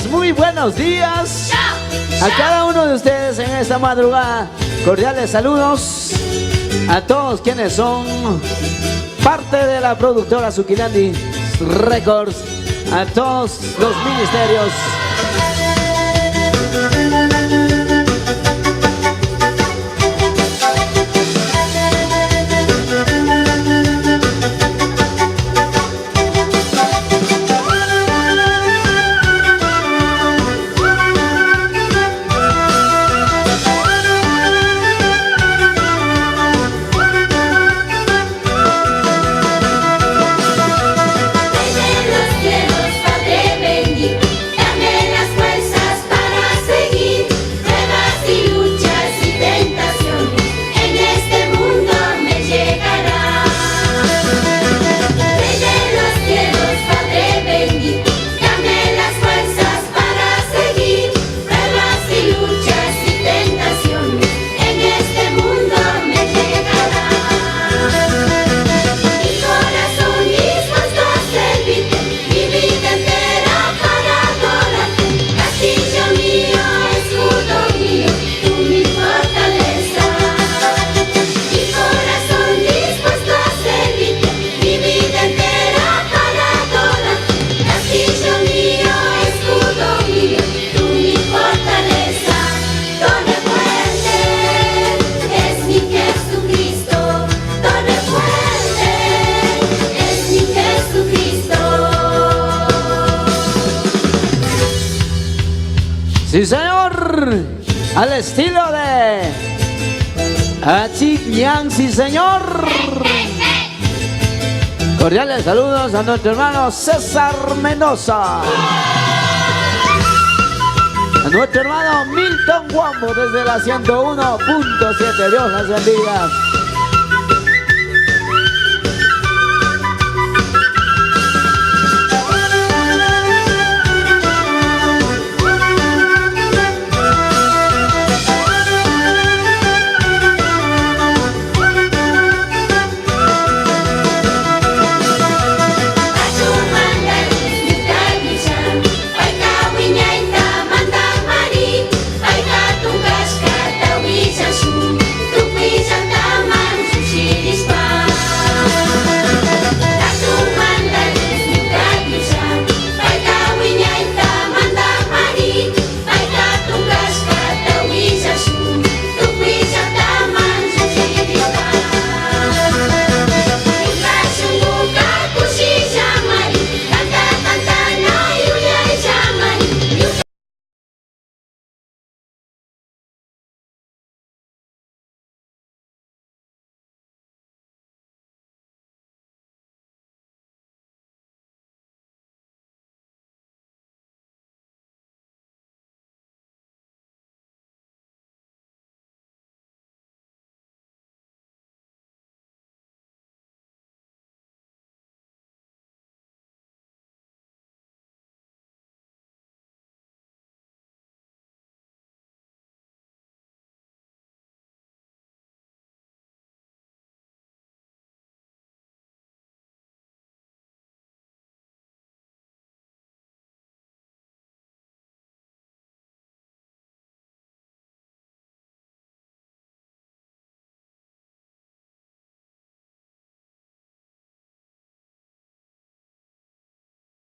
muy buenos días a cada uno de ustedes en esta madrugada. Cordiales saludos a todos quienes son parte de la productora Zuquilandi Records, a todos los ministerios. Sí, señor, al estilo de Achiñán, sí, señor. Cordiales saludos a nuestro hermano César Mendoza, a nuestro hermano Milton Guambo desde la 101.7. Dios las bendiga.